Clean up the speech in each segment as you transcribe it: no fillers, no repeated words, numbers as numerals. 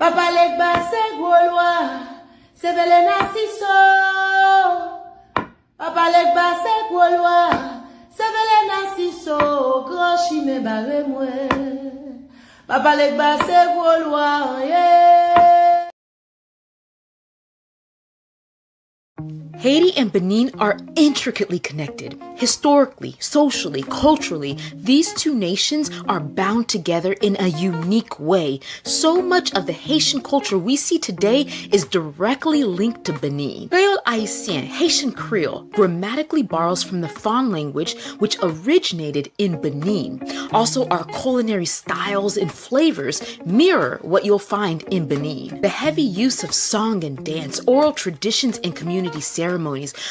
Papa legba se golwa, se vele nasiso. Papa legba se golwa, se vele nasiso. Groshi me bare mwe. Papa legba se golwa, yeah. Haiti and Benin are intricately connected. Historically, socially, culturally, these two nations are bound together in a unique way. So much of the Haitian culture we see today is directly linked to Benin. Creole Haitien, Haitian Creole, grammatically borrows from the Fon language, which originated in Benin. Also, our culinary styles and flavors mirror what you'll find in Benin. The heavy use of song and dance, oral traditions, and community ceremonies,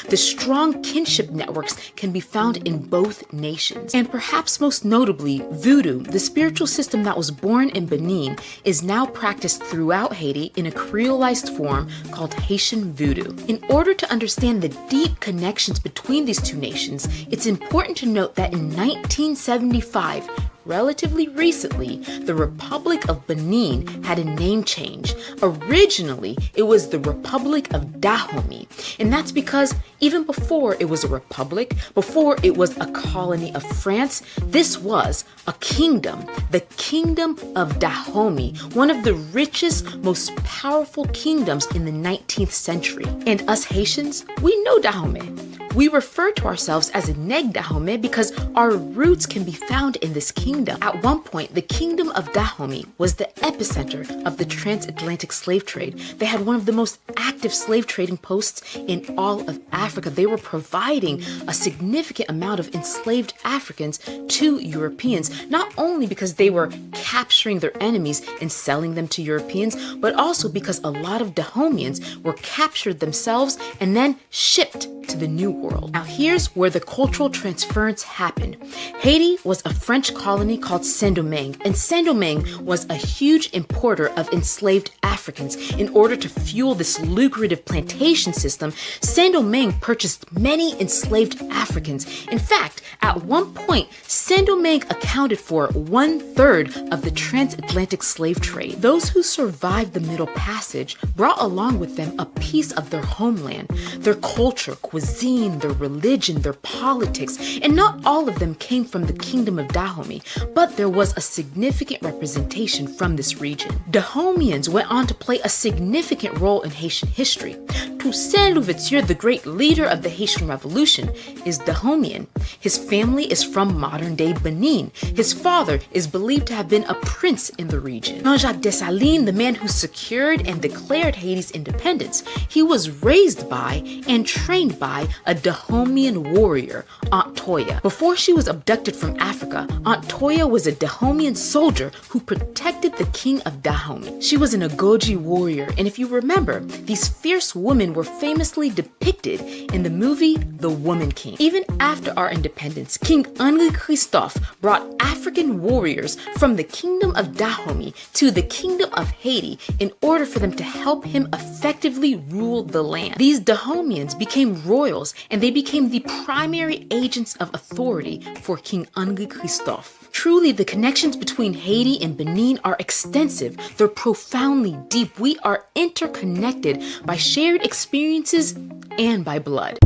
the strong kinship networks can be found in both nations. And perhaps most notably, Voodoo, the spiritual system that was born in Benin, is now practiced throughout Haiti in a creolized form called Haitian Voodoo. In order to understand the deep connections between these two nations, it's important to note that in 1975, relatively recently, the Republic of Benin had a name change. Originally, it was the Republic of Dahomey, and that's because even before it was a republic, before it was a colony of France, this was a kingdom, the Kingdom of Dahomey, one of the richest, most powerful kingdoms in the 19th century. And us Haitians, we know Dahomey. We refer to ourselves as Neg Dahomey because our roots can be found in this kingdom. At one point, the Kingdom of Dahomey was the epicenter of the transatlantic slave trade. They had one of the most active slave trading posts in all of Africa. They were providing a significant amount of enslaved Africans to Europeans, not only because they were capturing their enemies and selling them to Europeans, but also because a lot of Dahomeans were captured themselves and then shipped to the New World. Now here's where the cultural transference happened. Haiti was a French colony called Saint-Domingue, and Saint-Domingue was a huge importer of enslaved Africans. In order to fuel this lucrative plantation system, Saint-Domingue purchased many enslaved Africans. In fact, at one point, Saint-Domingue accounted for 1/3 of the transatlantic slave trade. Those who survived the Middle Passage brought along with them a piece of their homeland, their culture, cuisine, their religion, their politics, and not all of them came from the Kingdom of Dahomey, but there was a significant representation from this region. Dahomeans went on to play a significant role in Haitian history. Toussaint Louverture, the great leader of the Haitian Revolution, is Dahomean. His family is from modern-day Benin. His father is believed to have been a prince in the region. Jean-Jacques Dessalines, the man who secured and declared Haiti's independence, he was raised by and trained by a Dahomean warrior, Aunt Toya. Before she was abducted from Africa, Aunt Toya was a Dahomean soldier who protected the king of Dahomey. She was an Agoji warrior, and if you remember, these fierce women were famously depicted in the movie The Woman King. Even after our independence, King Henri Christophe brought African warriors from the kingdom of Dahomey to the kingdom of Haiti in order for them to help him effectively rule the land. These Dahomeans became royals, and they became the primary agents of authority for King Henri Christophe. Truly, the connections between Haiti and Benin are extensive. They're profoundly deep. We are interconnected by shared experiences and by blood.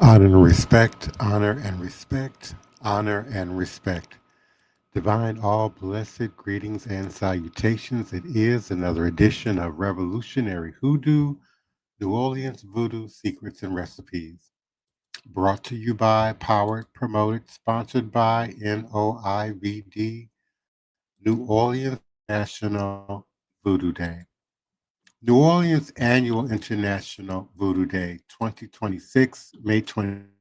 Honor and respect, honor and respect, honor and respect. Divine, all blessed greetings and salutations. It is another edition of Revolutionary Hoodoo, New Orleans Voodoo Secrets and Recipes. Brought to you by, powered, promoted, sponsored by NOIVD, New Orleans International Voodoo Day. New Orleans Annual International Voodoo Day 2026, May 29th through May 30th, is a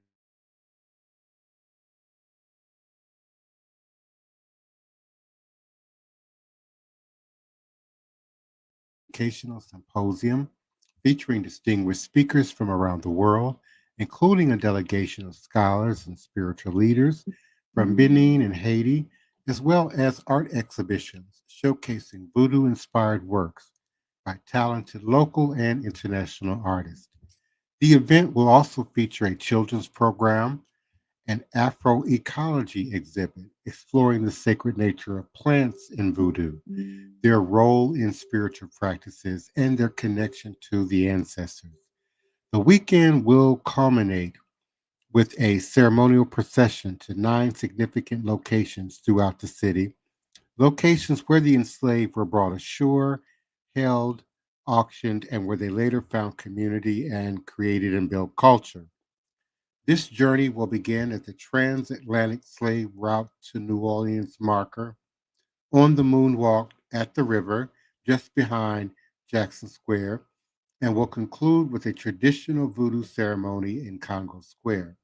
national educational symposium featuring distinguished speakers from around the world, including a delegation of scholars and spiritual leaders from Benin and Haiti, as well as art exhibitions showcasing voodoo inspired works by talented local and international artists. The event will also feature a children's program, an Afroecology exhibit exploring the sacred nature of plants in voodoo, their role in spiritual practices, and their connection to the ancestors. The weekend will culminate with a ceremonial procession to 9 significant locations throughout the city, locations where the enslaved were brought ashore, held, auctioned, and where they later found community and created and built culture. This journey will begin at the transatlantic slave route to New Orleans marker on the moonwalk at the river just behind Jackson Square and will conclude with a traditional voodoo ceremony in Congo Square.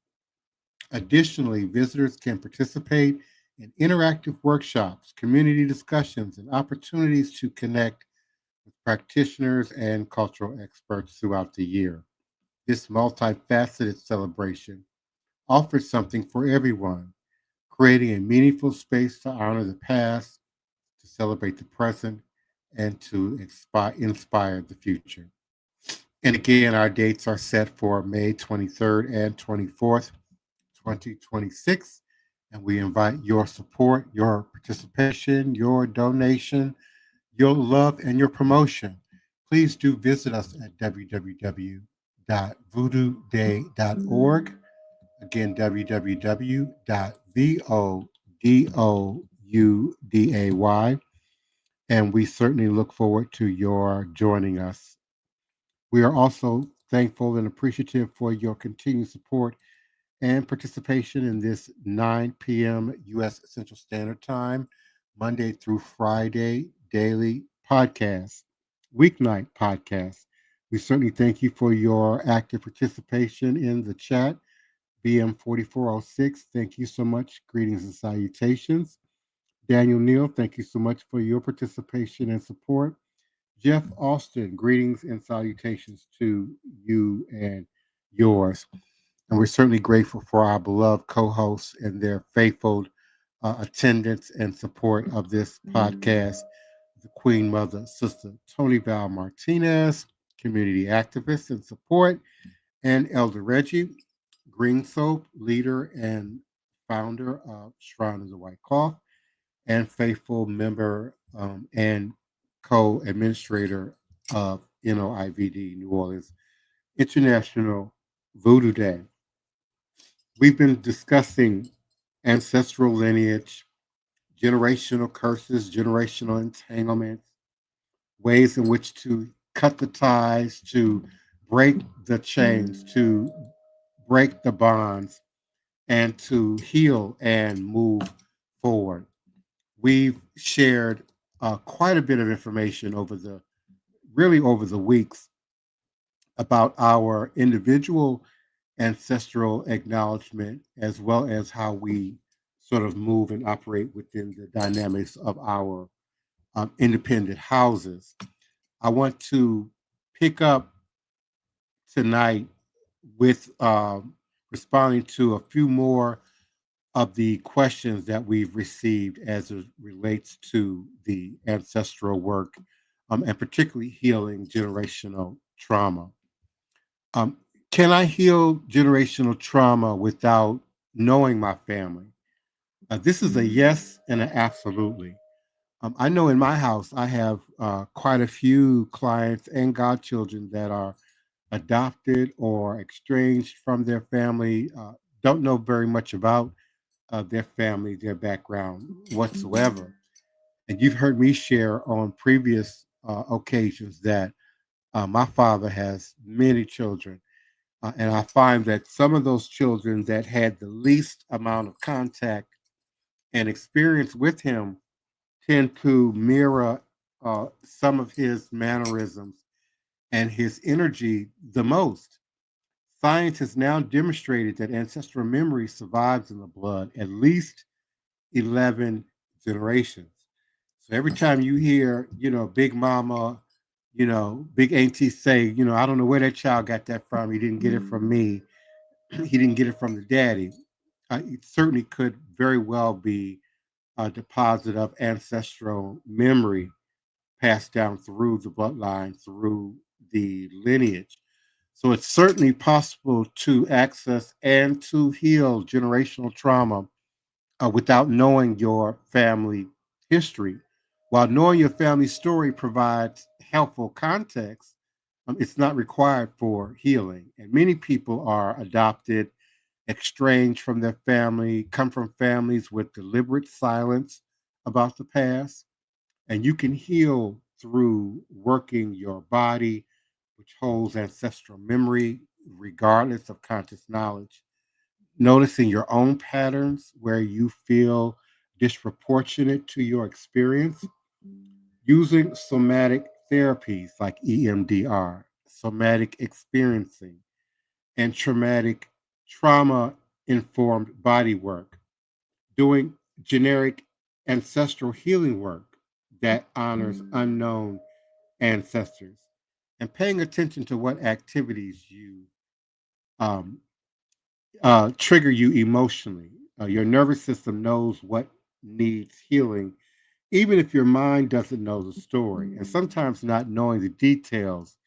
Additionally, visitors can participate in interactive workshops, community discussions, and opportunities to connect with practitioners and cultural experts throughout the year. This multifaceted celebration offers something for everyone, creating a meaningful space to honor the past, to celebrate the present, and to inspire the future. And again, our dates are set for May 23rd and 24th, 2026. And we invite your support, your participation, your donation, your love, and your promotion. Please do visit us at www.voodooday.org. Again, www.vodouday. And we certainly look forward to your joining us. We are also thankful and appreciative for your continued support and participation in this 9 p.m. U.S. Central Standard Time, Monday through Friday daily podcast, weeknight podcast. We certainly thank you for your active participation in the chat. BM4406, thank you so much. Greetings and salutations. Daniel Neal, thank you so much for your participation and support. Jeff Austin, greetings and salutations to you and yours. And we're certainly grateful for our beloved co hosts and their faithful attendance and support of this podcast. The Queen Mother, Sister Toni Val Martinez, community activist and support, and Elder Reggie, Green Soap, leader and founder of Shrine of the White Cloth, and faithful member and co administrator of NOIVD, New Orleans International Voodoo Day. We've been discussing ancestral lineage, generational curses, generational entanglements, ways in which to cut the ties, to break the chains, to break the bonds, and to heal and move forward. We've shared quite a bit of information over the weeks about our individual ancestral acknowledgement as well as how we sort of move and operate within the dynamics of our independent houses. I want to pick up tonight with responding to a few more of the questions that we've received as it relates to the ancestral work and particularly healing generational trauma. Um, can I heal generational trauma without knowing my family? This is a yes and an absolutely. I know in my house, I have quite a few clients and godchildren that are adopted or estranged from their family, don't know very much about their family, their background whatsoever. And you've heard me share on previous occasions that my father has many children. And I find that some of those children that had the least amount of contact and experience with him tend to mirror some of his mannerisms and his energy the most. Science has now demonstrated that ancestral memory survives in the blood at least 11 generations. So every time you hear, Big Mama, Big Auntie say, I don't know where that child got that from. He didn't get it from me. He didn't get it from the daddy. It certainly could very well be a deposit of ancestral memory passed down through the bloodline, through the lineage. So it's certainly possible to access and to heal generational trauma without knowing your family history. While knowing your family story provides helpful context, it's not required for healing. And many people are adopted, estranged from their family, come from families with deliberate silence about the past. And you can heal through working your body, which holds ancestral memory, regardless of conscious knowledge. Noticing your own patterns where you feel disproportionate to your experience, using somatic therapies like EMDR, somatic experiencing, and traumatic trauma informed body work, doing generic ancestral healing work that honors unknown ancestors, and paying attention to what activities you um, trigger you emotionally. Your nervous system knows what needs healing, even if your mind doesn't know the story. And sometimes not knowing the details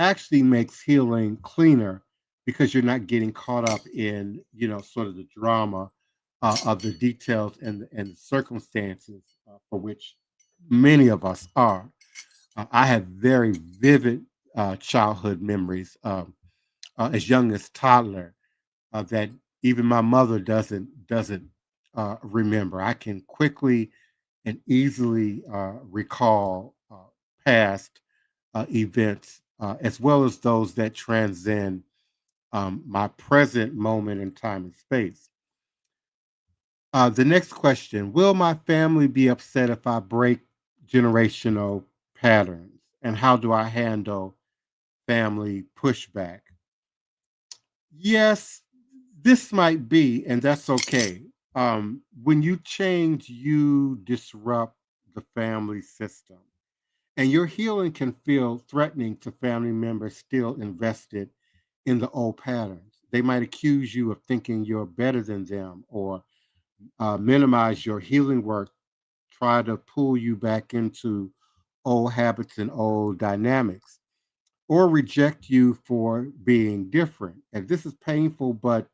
actually makes healing cleaner because you're not getting caught up in, sort of the drama of the details and the circumstances for which many of us are. I have very vivid childhood memories as young as toddler that even my mother doesn't remember. I can quickly and easily recall past events as well as those that transcend my present moment in time and space. The next question: will my family be upset if I break generational patterns? And how do I handle family pushback? Yes, this might be, and that's okay. When you change, you disrupt the family system, and your healing can feel threatening to family members still invested in the old patterns. They might accuse you of thinking you're better than them or minimize your healing work, try to pull you back into old habits and old dynamics, or reject you for being different. And this is painful, but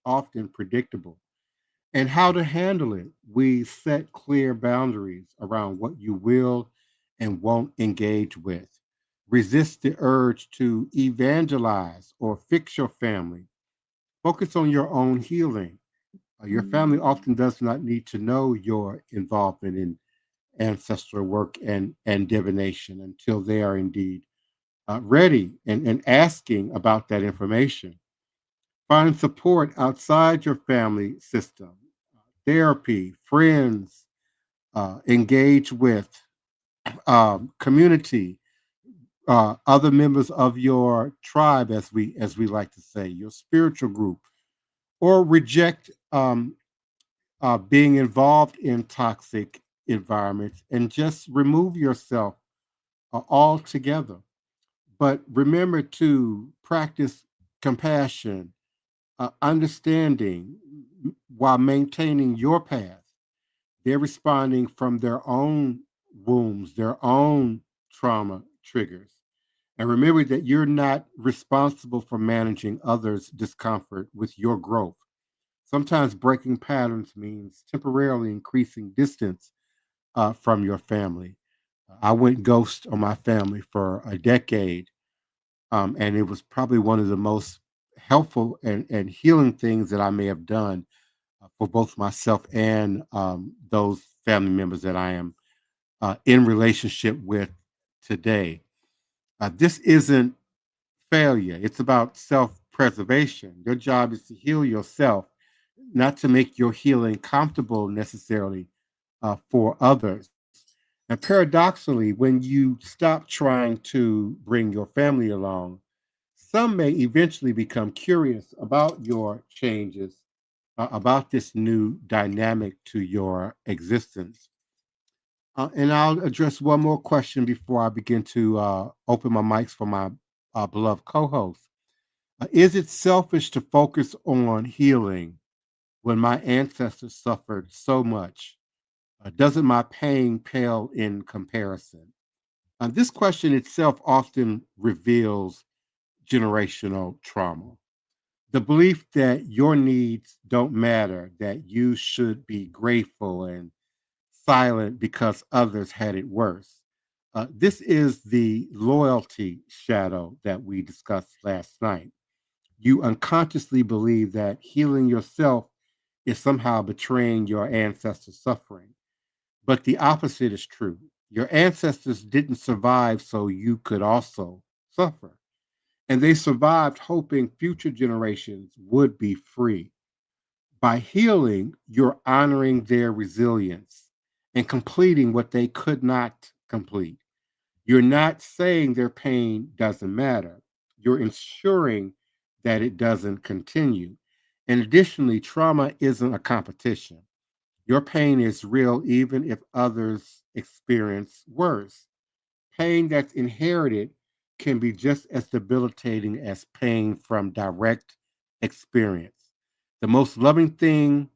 often predictable. And how to handle it: we set clear boundaries around what you will and won't engage with. Resist the urge to evangelize or fix your family. Focus on your own healing. Your family often does not need to know your involvement in ancestral work and divination until they are indeed ready and asking about that information. Find support outside your family system, therapy, friends, engage with community, other members of your tribe, as we like to say, your spiritual group, or reject being involved in toxic environments and just remove yourself altogether. But remember to practice compassion, understanding while maintaining your path. They're responding from their own wounds, their own trauma triggers. And remember that you're not responsible for managing others' discomfort with your growth. Sometimes breaking patterns means temporarily increasing distance from your family. I went ghost on my family for a decade, and it was probably one of the most helpful and healing things that I may have done for both myself and those family members that I am in relationship with today. This isn't failure. It's about self-preservation. Your job is to heal yourself, not to make your healing comfortable necessarily for others. And paradoxically, when you stop trying to bring your family along, some may eventually become curious about your changes, about this new dynamic to your existence. And I'll address one more question before I begin to open my mics for my beloved co host. Is it selfish to focus on healing when my ancestors suffered so much? Doesn't my pain pale in comparison? This question itself often reveals generational trauma. The belief that your needs don't matter, that you should be grateful and silent because others had it worse. This is the loyalty shadow that we discussed last night. You unconsciously believe that healing yourself is somehow betraying your ancestors' suffering. But the opposite is true. Your ancestors didn't survive so you could also suffer. And they survived hoping future generations would be free. By healing, you're honoring their resilience and completing what they could not complete. You're not saying their pain doesn't matter. You're ensuring that it doesn't continue. And additionally, trauma isn't a competition. Your pain is real even if others experience worse. Pain that's inherited can be just as debilitating as pain from direct experience. The most loving thing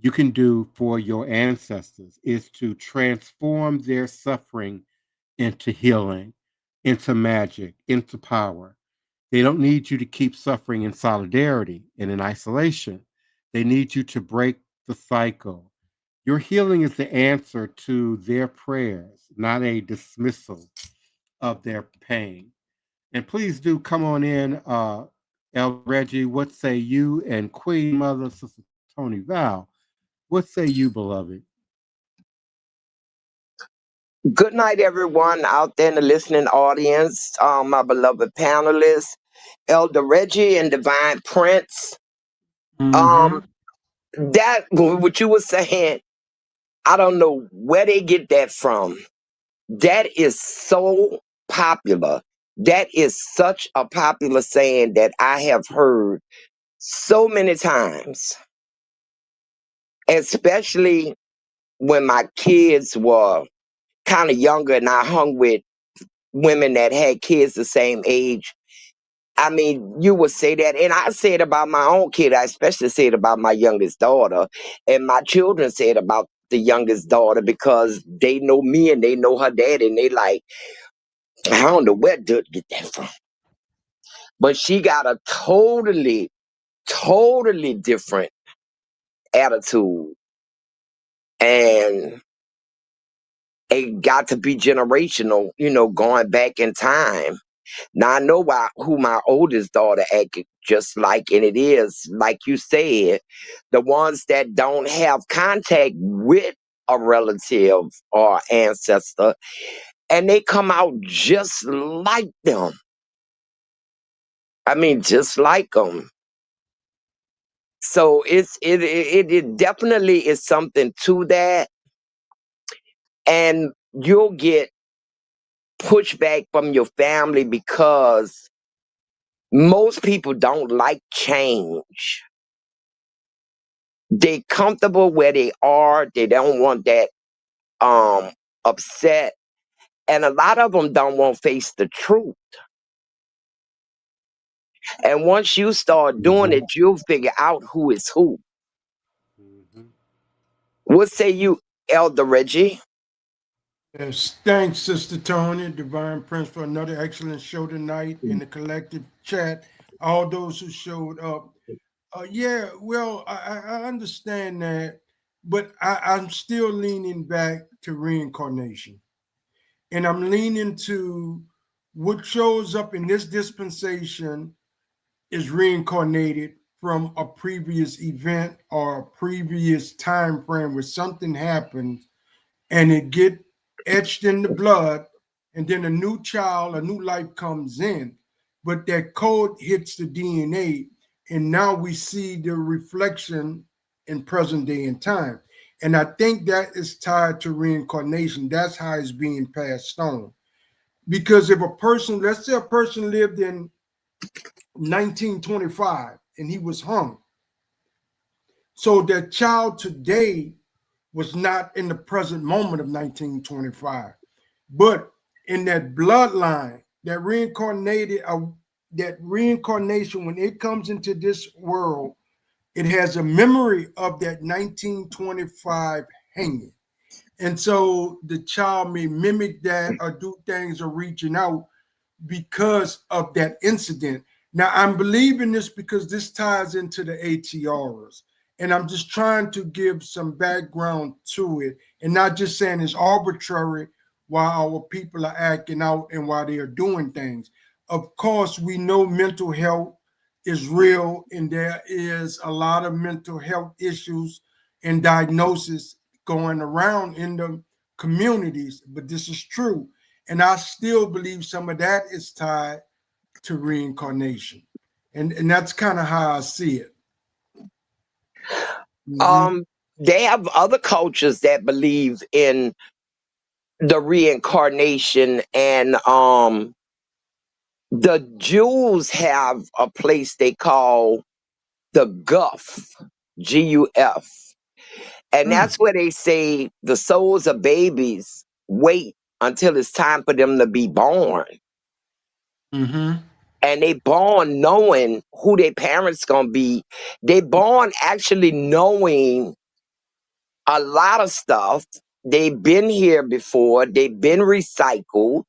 you can do for your ancestors is to transform their suffering into healing, into magic, into power. They don't need you to keep suffering in solidarity and in isolation. They need you to break the cycle. Your healing is the answer to their prayers, not a dismissal of their pain. And please do come on in, El Reggie. What say you? And Queen Mother, Sister Toni Val. What say you, beloved? Good night, everyone out there in the listening audience, my beloved panelists, Elder Reggie and Divine Prince. Mm-hmm. Um, that what you were saying, I don't know where they get that from. That is so popular. That is such a popular saying that I have heard so many times, especially when my kids were kind of younger and I hung with women that had kids the same age. I mean, you would say that, and I say it about my own kid. I especially say it about my youngest daughter, and my children say it about the youngest daughter because they know me and they know her dad, and they like, I don't know where to get that from, but she got a totally, totally different attitude, and it got to be generational, going back in time. Now I know who my oldest daughter acted just like, and it is like you said, the ones that don't have contact with a relative or ancestor, and they come out just like them. I mean, just like them. So it definitely is something to that, and you'll get pushback from your family because most people don't like change. They comfortable where they are. They don't want that upset. And a lot of them don't want to face the truth. And once you start doing Mm-hmm. it, you'll figure out who is who. Mm-hmm. What say you, Elder Reggie? Yes, thanks, Sister Toni, Divine Prince, for another excellent show tonight in the collective chat. All those who showed up. Yeah, well, I understand that, but I'm still leaning back to reincarnation. And I'm leaning to what shows up in this dispensation is reincarnated from a previous event or a previous time frame where something happens and it get etched in the blood, and then a new child, a new life comes in, but that code hits the DNA, and now we see the reflection in present day and time. And I think that is tied to reincarnation. That's how it's being passed on. Because if a person, let's say a person lived in 1925 and he was hung, so that child today was not in the present moment of 1925, but in that bloodline, that reincarnation, when it comes into this world, it has a memory of that 1925 hanging. And so the child may mimic that or do things or reaching out because of that incident. Now, I'm believing this because this ties into the ATRs. And I'm just trying to give some background to it and not just saying it's arbitrary while our people are acting out and while they are doing things. Of course, we know mental health is real, and there is a lot of mental health issues and diagnosis going around in the communities, but this is true. And I still believe some of that is tied to reincarnation. And that's kind of how I see it. Mm-hmm. They have other cultures that believe in the reincarnation, and the Jews have a place they call the Guf, Guf. And that's where they say the souls of babies wait until it's time for them to be born. Mm-hmm. And they born knowing who their parents gonna be. They born actually knowing a lot of stuff. They've been here before. They've been recycled.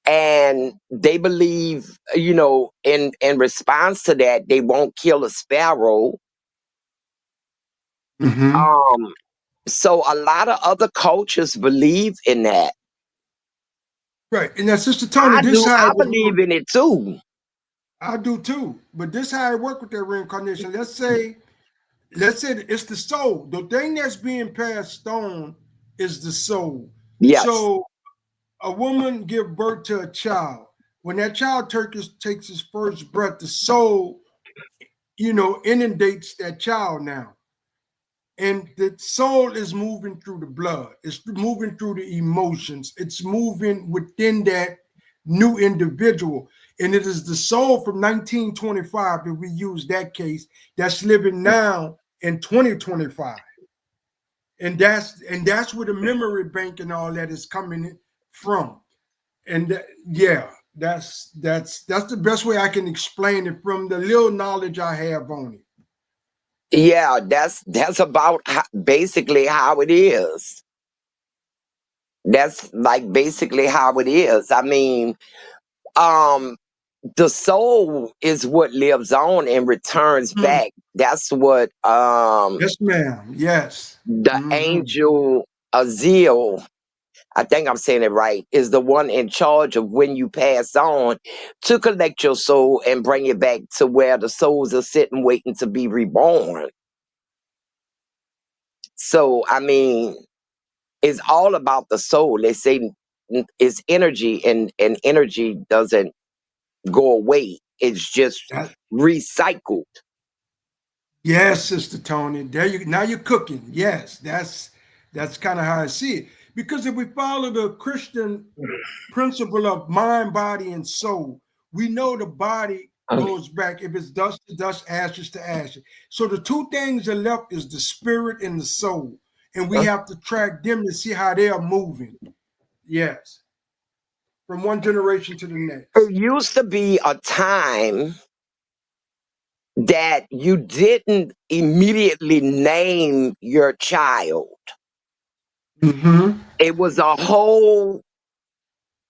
And they believe, in response to that, they won't kill a sparrow. Mm-hmm. So a lot of other cultures believe in that. Right. And now, Sister Toni, I this do. how I it would believe work. in it too. I do too. But this how it work with that reincarnation. Let's say it's the soul. The thing that's being passed on is the soul. Yes. So a woman give birth to a child. When that child takes his first breath, the soul, inundates that child now. And the soul is moving through the blood. It's moving through the emotions. It's moving within that new individual. And it is the soul from 1925 that we use that case that's living now in 2025. And that's where the memory bank and all that is coming from. And that's the best way I can explain it from the little knowledge I have on it. Yeah, that's about basically how it is. That's like basically how it is. I mean, the soul is what lives on and returns back. That's what Yes, ma'am. Yes. the Mm-hmm. angel Azil, I think I'm saying it right, is the one in charge of when you pass on to collect your soul and bring it back to where the souls are sitting waiting to be reborn. So, I mean, it's all about the soul. They say it's energy, and energy doesn't go away. It's just recycled. Yes, Sister Toni. Now you're cooking. Yes, that's kind of how I see it. Because if we follow the Christian principle of mind, body, and soul, we know the body goes back. If it's dust to dust, ashes to ashes. So the two things that are left is the spirit and the soul. And we have to track them to see how they are moving. Yes. From one generation to the next. There used to be a time that you didn't immediately name your child. Mm-hmm. It was a whole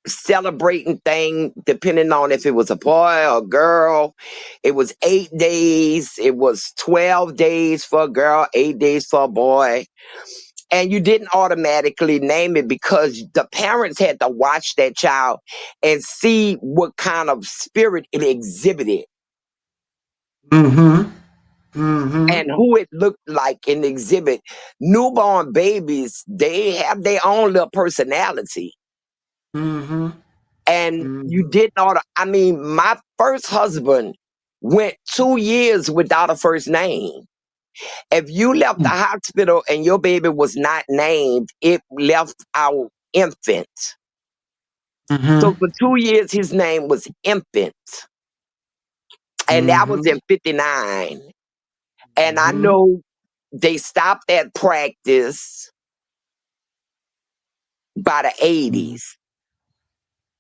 celebrating thing, depending on if it was a boy or a girl. It was 8 days, it was 12 days for a girl, 8 days for a boy. And you didn't automatically name it because the parents had to watch that child and see what kind of spirit it exhibited. Mm-hmm. Mm-hmm. and who it looked like in the exhibit. Newborn babies, they have their own little personality. Mm-hmm. And you Mm-hmm. didn't know. I mean, my first husband went 2 years without a first name. If you left the hospital and your baby was not named, it left our infant. So Mm-hmm. for 2 years, his name was Infant. And that was Mm-hmm. in 59. And I Mm-hmm. know they stopped that practice by the 80s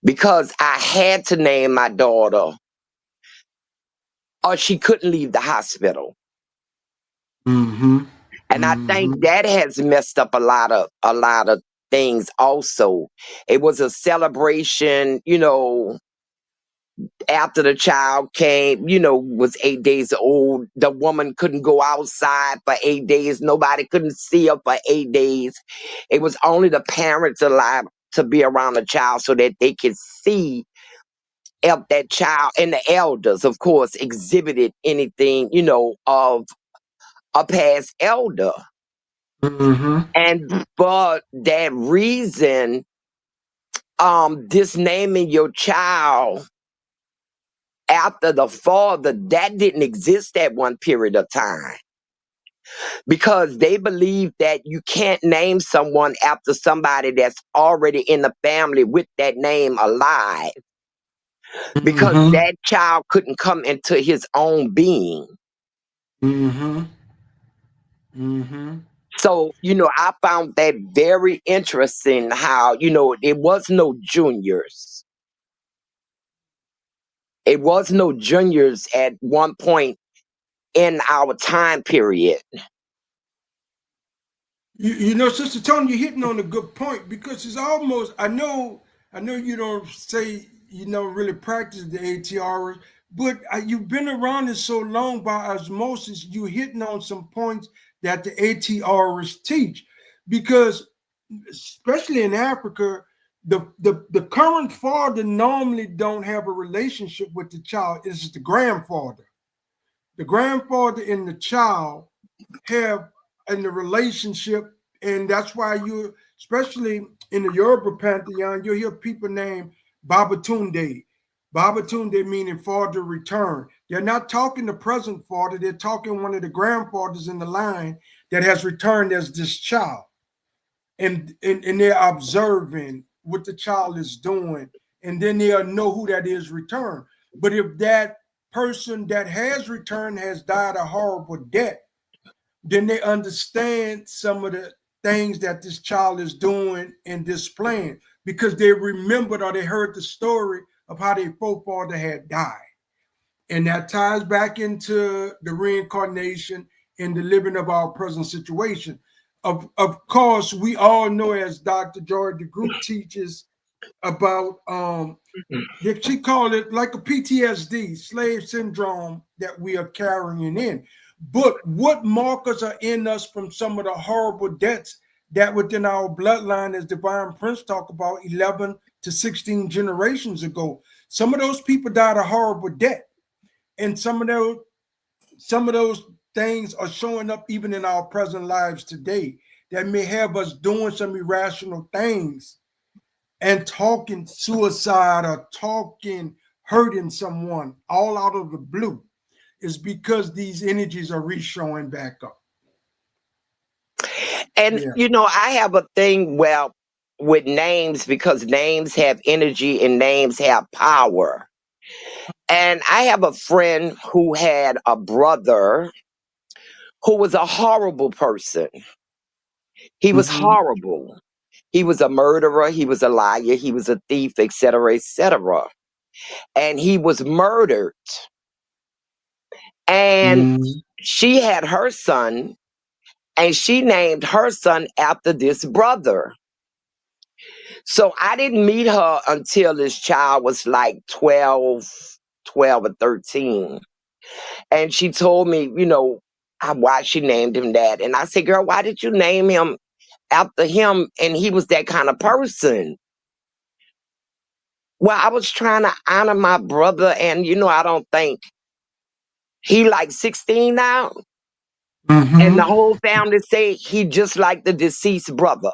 because I had to name my daughter or she couldn't leave the hospital. Mm-hmm. And I think that has messed up a lot of things also. It was a celebration, after the child came, was 8 days old. The woman couldn't go outside for 8 days. Nobody couldn't see her for 8 days. It was only the parents allowed to be around the child so that they could see if that child, and the elders, of course, exhibited anything, of a past elder. Mm-hmm. And for that reason, disnaming your child after the father, that didn't exist at one period of time because they believe that you can't name someone after somebody that's already in the family with that name alive because Mm-hmm. that child couldn't come into his own being. Mm-hmm. Mm-hmm. So, I found that very interesting how, it was no juniors. It was no juniors at one point in our time period. Sister Tony, you're hitting on a good point because it's almost I know you don't say really practice the ATRs, but you've been around it so long by osmosis, you're hitting on some points that the ATRs teach. Because especially in Africa, the current father normally don't have a relationship with the child. It's the grandfather. The grandfather and the child have in the relationship, and that's why you, especially in the Yoruba pantheon, you'll hear people named Babatunde. Babatunde meaning father return. They're not talking the present father, they're talking one of the grandfathers in the line that has returned as this child. And they're observing what the child is doing, and then they'll know who that is returned. But if that person that has returned has died a horrible death, then they understand some of the things that this child is doing and displaying because they remembered or they heard the story of how their forefather had died. And that ties back into the reincarnation and the living of our present situation. Of course, we all know, as Dr. George the group teaches about she called it like a PTSD, slave syndrome that we are carrying in. But what markers are in us from some of the horrible deaths that within our bloodline, as Divine Prince talked about 11 to 16 generations ago? Some of those people died a horrible death. And some of those things are showing up even in our present lives today that may have us doing some irrational things and talking suicide or talking hurting someone all out of the blue is because these energies are re-showing back up. And, Yeah. I have a thing, well, with names because names have energy and names have power. And I have a friend who had a brother who was a horrible person. He was Mm-hmm. horrible. He was a murderer. He was a liar. He was a thief, etc., etc. And he was murdered. And Mm-hmm. she had her son, and she named her son after this brother. So I didn't meet her until this child was like 12 or 13. And she told me, why she named him that. And I said, girl, why did you name him after him? And he was that kind of person. Well, I was trying to honor my brother. And, I don't think He like 16 now. Mm-hmm. And the whole family say he just like the deceased brother.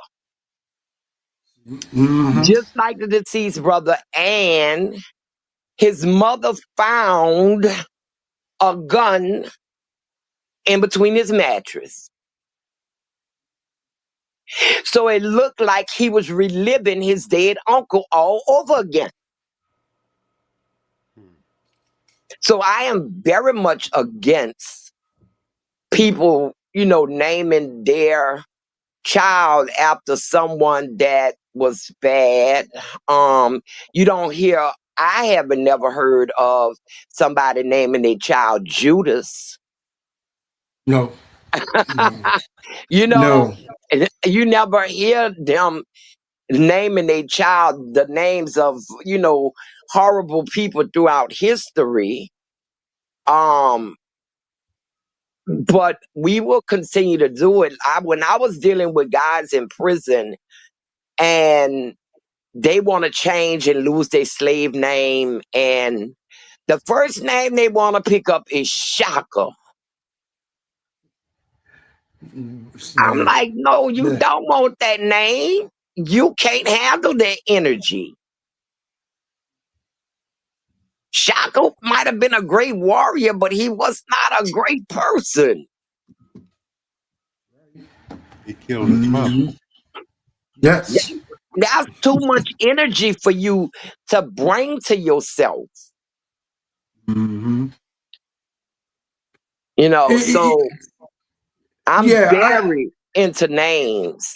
Mm-hmm. Just like the deceased brother. And his mother found a gun in between his mattress. So it looked like he was reliving his dead uncle all over again. So I am very much against people, naming their child after someone that was bad. You don't hear, I haven't never heard of somebody naming their child Judas. No. You No. you never hear them naming a child the names of, horrible people throughout history. But we will continue to do it. When I was dealing with guys in prison and they want to change and lose their slave name, and the first name they want to pick up is Shaka. I'm Yeah. like, no, you Yeah. don't want that name. You can't handle that energy. Shaka might have been a great warrior, but he was not a great person. He killed his mother. Yes. That's too much energy for you to bring to yourself. Mm-hmm. So I'm Yeah. very into names.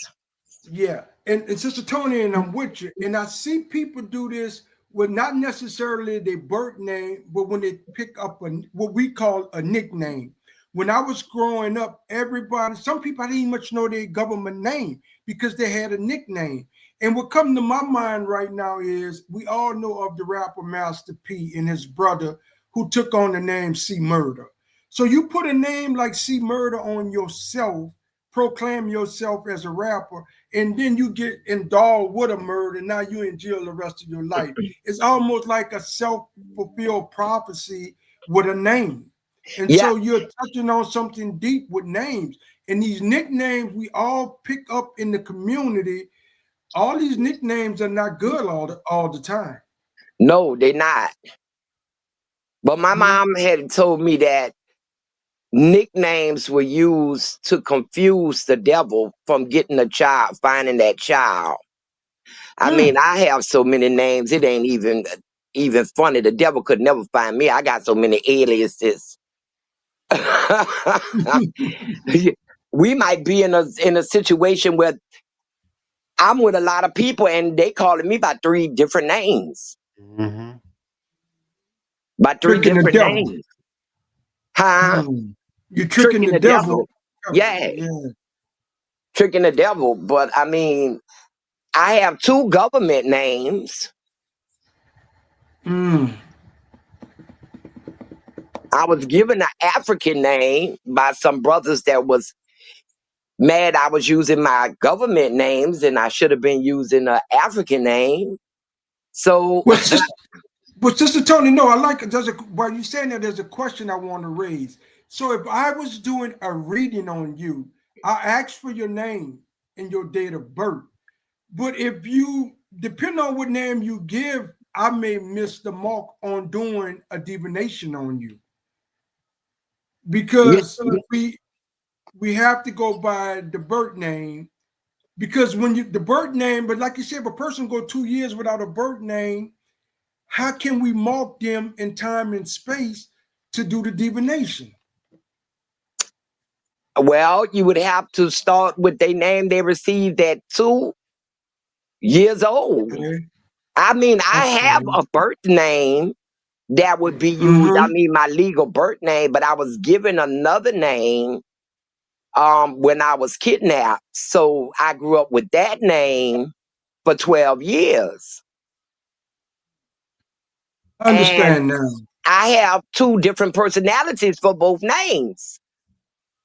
Yeah, and Sister Toni, and I'm with you. And I see people do this with not necessarily their birth name, but when they pick up what we call a nickname. When I was growing up, some people I didn't even much know their government name because they had a nickname. And what comes to my mind right now is we all know of the rapper Master P and his brother who took on the name C Murder. So you put a name like C Murder on yourself, proclaim yourself as a rapper, and then you get endowed with a murder, now you're in jail the rest of your life. It's almost like a self-fulfilled prophecy with a name. And Yeah, so you're touching on something deep with names. And these nicknames we all pick up in the community, all these nicknames are not good all the time. no, they're not. But my Mm-hmm. mom had told me that nicknames were used to confuse the devil from getting a child, finding that child. I mean, I have so many names, it ain't even funny. The devil could never find me. I got so many aliases. We might be in a situation where I'm with a lot of people and they calling me by 3 different names. Mm-hmm. By 3 Tricking the different devil. names. Huh? You're tricking Tricking the the devil. devil. Yeah, Yeah. tricking the devil. But I mean, I have 2 government names. Mm. I was given an African name by some brothers that was mad I was using my government names and I should have been using an African name. So, Well, Sister Toni, no, I like it. While you're saying that, there's a question I want to raise. So if I was doing a reading on you, I asked for your name and your date of birth. But if depend on what name you give, I may miss the mark on doing a divination on you. yeah, Because we have to go by the birth name. Because the birth name, but like you said, if a person go 2 years without a birth name, how can we mark them in time and space to do the divination? well, you would have to start with the name they received at 2 years old. Okay. I mean, I have Okay. a birth name that would be used. I Mm-hmm. mean, my legal birth name, but I was given another name when I was kidnapped. So I grew up with that name for 12 years. I And understand now. I have 2 different personalities for both names.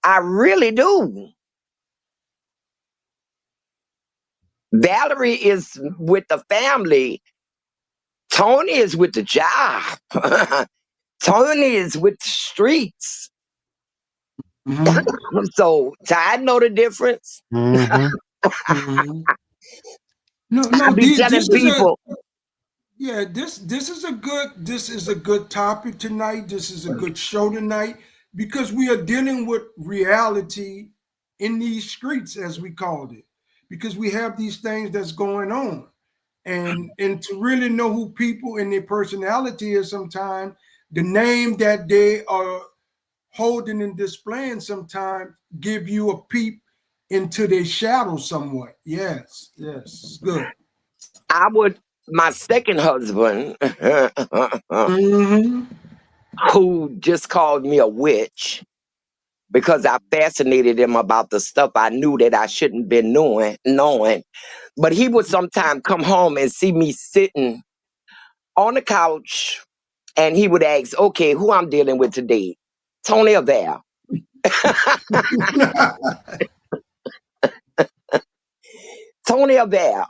I really do. Valerie is with the family. Toni is with the job. Toni is with the streets. Mm-hmm. So I know the difference. Mm-hmm. Mm-hmm. No, I no, be this telling is a people, yeah, this is a good topic tonight. This is a good show tonight because we are dealing with reality in these streets, as we called it, because we have these things that's going on. And to really know who people and their personality is sometimes, the name that they are holding and displaying sometimes give you a peep into their shadow somewhat. Yes, yes, good. my second husband, Mm-hmm. who just called me a witch because I fascinated him about the stuff I knew that I shouldn't been knowing. But he would sometimes come home and see me sitting on the couch, and he would ask, "Okay, who I'm dealing with today? Toni or Val?" Toni or Val.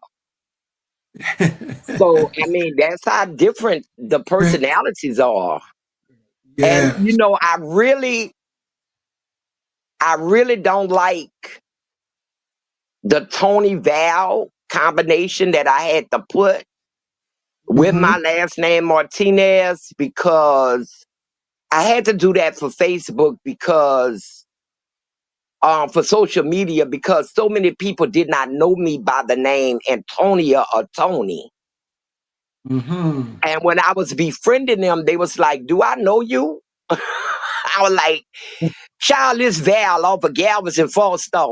So I mean, that's how different the personalities are. And Yes. I really don't like the Toni Val combination that I had to put with Mm-hmm. my last name Martinez, because I had to do that for Facebook, because for social media, because so many people did not know me by the name Antonia or Toni. Mm-hmm. And when I was befriending them, they was like, "Do I know you?" I was like, "Child, this Val off of Galveston Falstaff.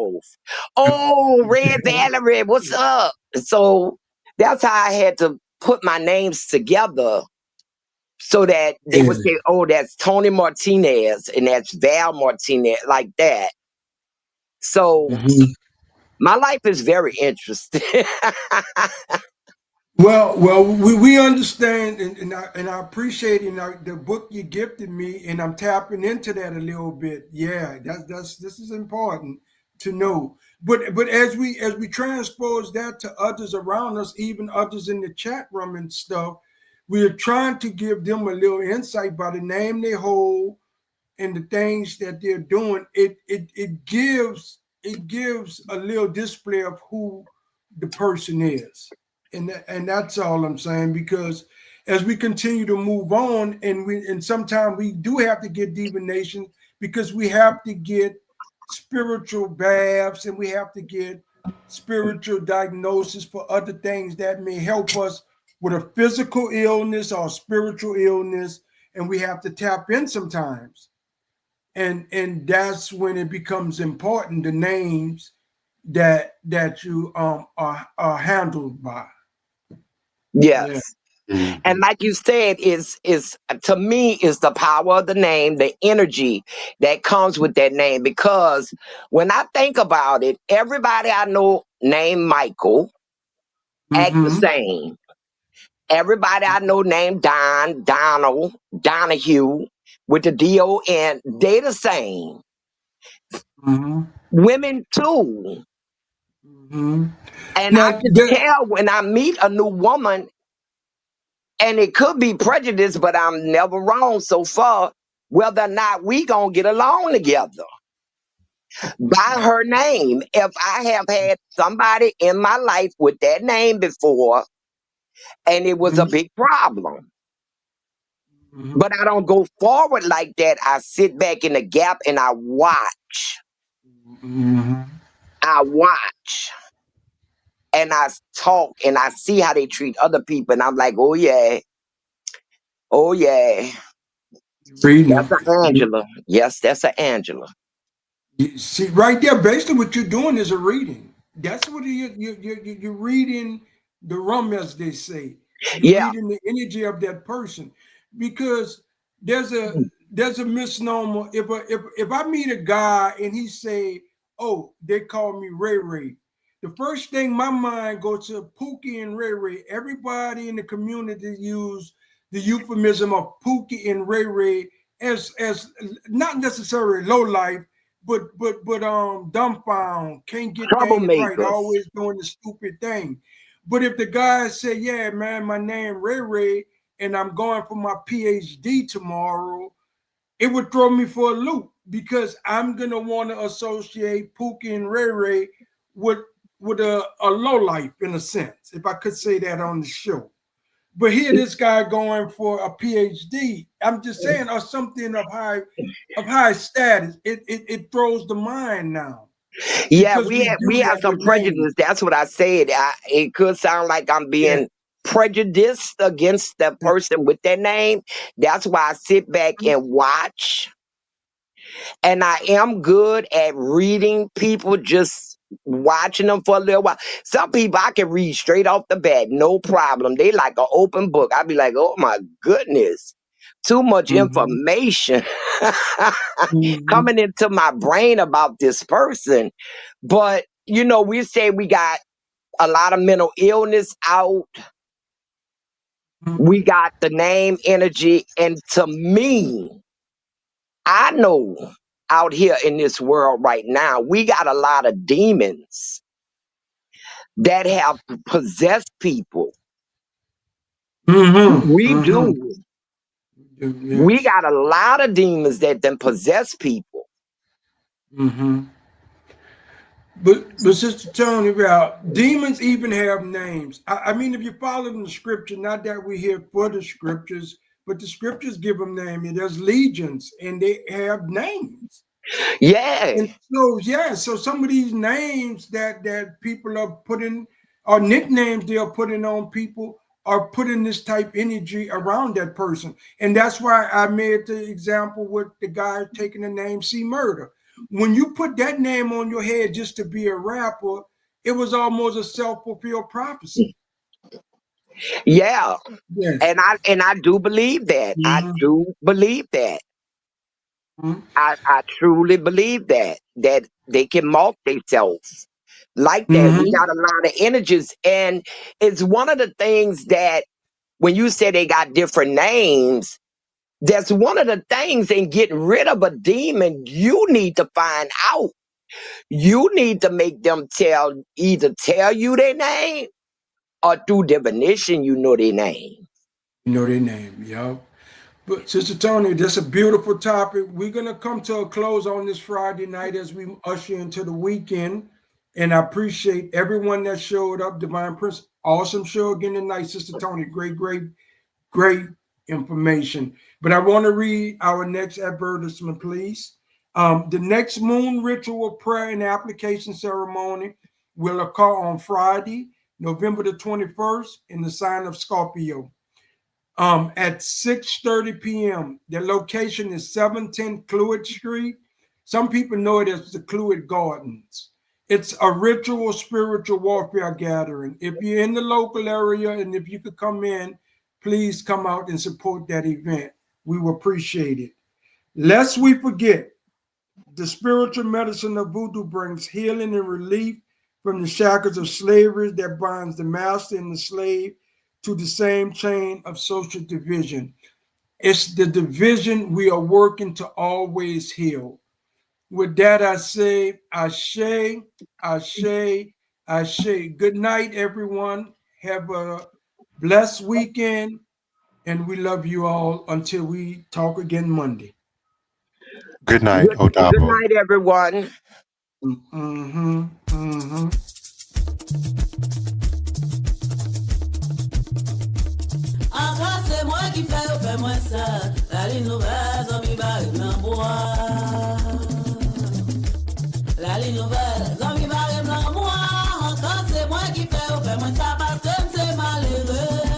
Oh, Red Valerie, what's up?" So that's how I had to put my names together so that they would Yes. say, "Oh, that's Toni Martinez and that's Val Martinez," like that. So Mm-hmm. my life is very interesting. Well, we understand, and I appreciate the book you gifted me, and I'm tapping into that a little bit. Yeah, that's this is important to know. But as we transpose that to others around us, even others in the chat room and stuff, we are trying to give them a little insight by the name they hold and the things that they're doing. It gives a little display of who the person is, and that's all I'm saying. Because as we continue to move on, and sometimes we do have to get divination, because we have to get spiritual baths, and we have to get spiritual diagnosis for other things that may help us with a physical illness or spiritual illness, and we have to tap in sometimes, and that's when it becomes important, the names that you are handled by. Yeah. Yes. And Mm-hmm. like you said, is to me is the power of the name, the energy that comes with that name. Because when I think about it, everybody I know named Michael act the Mm-hmm. same. Everybody I know named Don, Donald, Donahue with the D-O-N, they the same. Mm-hmm. Women too. Mm-hmm. And I Now can that tell when I meet a new woman, and it could be prejudice, but I'm never wrong so far, whether or not we gonna get along together by her name. If I have had somebody in my life with that name before and it was a Mhm. big problem, Mhm. but I don't go forward like that. I sit back in the gap and I watch. Mhm. I watch and I talk and I see how they treat other people. And I'm like, oh yeah, oh yeah. Reading That's them. an Angela. Yes, that's an Angela. You see, right there, basically what you're doing is a reading. That's what you're reading the rum, as they say. You're Yeah. reading the energy of that person, because there's a there's a misnomer. If I meet a guy and he say, "Oh, they call me Ray Ray," the first thing my mind goes to Pookie and Ray Ray. Everybody in the community use the euphemism of Pookie and Ray Ray as not necessarily low life, but dumbfound, can't get things right, Troublemakers. always doing the stupid thing. But if the guy say, "Yeah, man, my name Ray Ray," and I'm going for my PhD tomorrow, it would throw me for a loop because I'm going to want to associate Pookie and Ray Ray with a low life in a sense, if I could say that on the show. But here, this guy going for a PhD. I'm just saying, or something of high status. It throws the mind now. Yeah, Because we we do have that some with names. prejudice. That's what I said. It could sound like I'm being prejudiced against the person with that name. That's why I sit back and watch. And I am good at reading people, just watching them for a little while. Some people I can read straight off the bat, no problem. They like an open book. I'd be like, oh my goodness, too much information coming into my brain about this person. But, you know, we say we got a lot of mental illness out. We got the name energy. And to me, I know out here in this world right now, we got a lot of demons that have possessed people. We do. We Yes. got a lot of demons that then possess people. But Sister Toni, demons even have names. I mean, if you follow the scripture, not that we're here for the scriptures, but the scriptures give them names. There's legions, and they have names. Yeah. And so, so some of these names that people are putting, or nicknames they are putting on people, are putting this type energy around that person. And that's why I made the example with the guy taking the name C Murder. When you put that name on your head just to be a rapper, it was almost a self-fulfilled prophecy. Yeah. Yes. And I do believe that. I do believe that. I truly believe that they can mark themselves like that. We got a lot of energies. And it's one of the things that when you say they got different names, that's one of the things in getting rid of a demon, you need to find out. You need to make them either tell you their name or through divination, you know their name. You know their name, yeah. But Sister Toni, that's a beautiful topic. We're gonna come to a close on this Friday night as we usher into the weekend. And I appreciate everyone that showed up. Divine Prince, awesome show again tonight, Sister Toni. Great information. But I want to read our next advertisement, please. The next moon ritual prayer and application ceremony will occur on Friday, November the 21st, in the sign of Scorpio. At 6:30 p.m. The location is 710 Cluid Street. Some people know it as the Cluid Gardens. It's a ritual spiritual warfare gathering. If you're in the local area and if you could come in, please come out and support that event. We will appreciate it. Lest we forget, the spiritual medicine of voodoo brings healing and relief from the shackles of slavery that binds the master and the slave to the same chain of social division. It's the division we are working to always heal. With that, I say, Ashe, Ashe, Ashe. Good night, everyone. Have a blessed weekend, and we love you all until we talk again Monday. Good night, Good Odabo. night, everyone. Encore c'est moi qui fais moi ça. La ligne nouvelle, zombie barre blanc bois. La ligne nouvelle, zombie barre blanc bois. Encore c'est moi qui fais moi ça parce que c'est malheureux.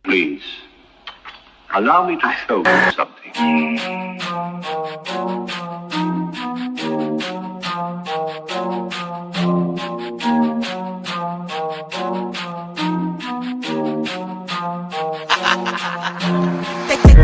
Please, allow me to show you something.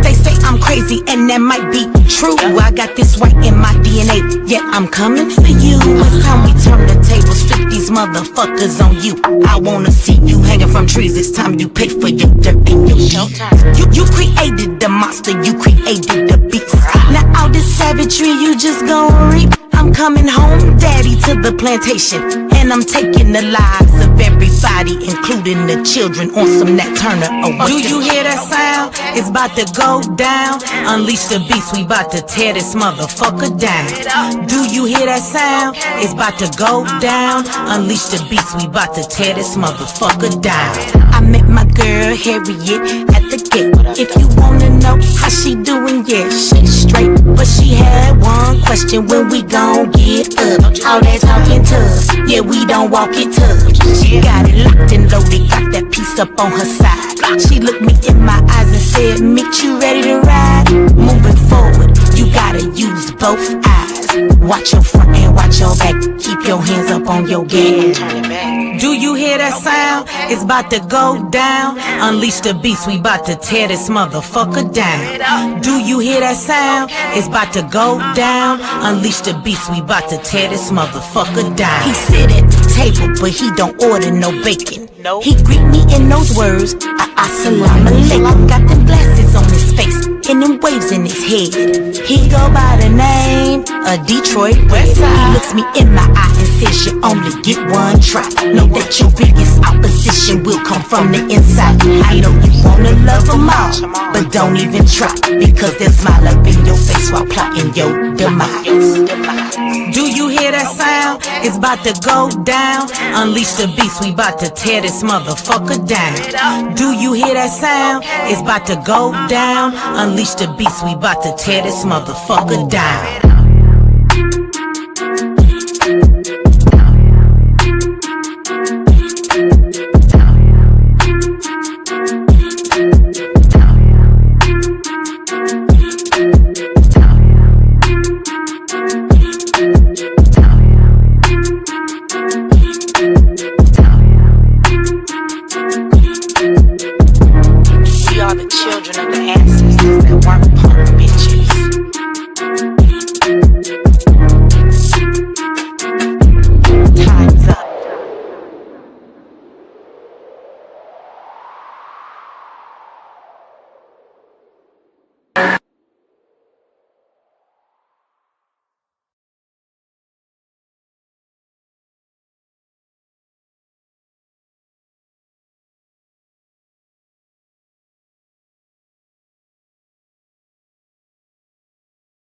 They say I'm crazy and that might be true. I got this right in my DNA, yeah, I'm coming for you. It's time we turn the tables, flip these motherfuckers on you. I wanna see you hanging from trees, it's time you pay for your dirt and your showtime. You created the monster, you created the beast. Now all this savagery you just gon' reap. I'm coming home, daddy, to the plantation, and I'm taking the lives of everybody, including the children, on some Nat Turner. Do you hear that sound? It's about to go down. Unleash the beast, we about to tear this motherfucker down. Do you hear that sound? It's about to go down. Unleash the beast, we about to tear this motherfucker down. I met my girl Harriet at the gate. If you wanna know how she doing, yeah, she's straight. But she had one question: when we gon' get up? All that talking tough, yeah, we don't walk it tough. She got it locked and loaded, got that piece up on her side. She looked me in my eyes and said, "Meet you ready to ride?" Moving forward, you gotta use both eyes. Watch your front and watch your back. Keep your hands up on your gas. Do you hear that sound? It's about to go down. Unleash the beast, we about to tear this motherfucker down. Do you hear that sound? It's about to go down. Unleash the beast, we about to tear this motherfucker down. He sit at the table, but he don't order no bacon. He greet me in those words, assalamu alaikum. Got them glasses on his face and them waves in his head. He go by the name of Detroit Red. He looks me in my eye and says, "You only get one try. Know that your biggest opposition will come from the inside. I know you wanna love them all, but don't even try, because they'll smile up in your face while plotting your demise." Do you hear that sound? It's about to go down. Unleash the beast, we about to tear this motherfucker down. Do you hear that sound? It's about to go down. Unleash the beast, we about to tear this motherfucker down.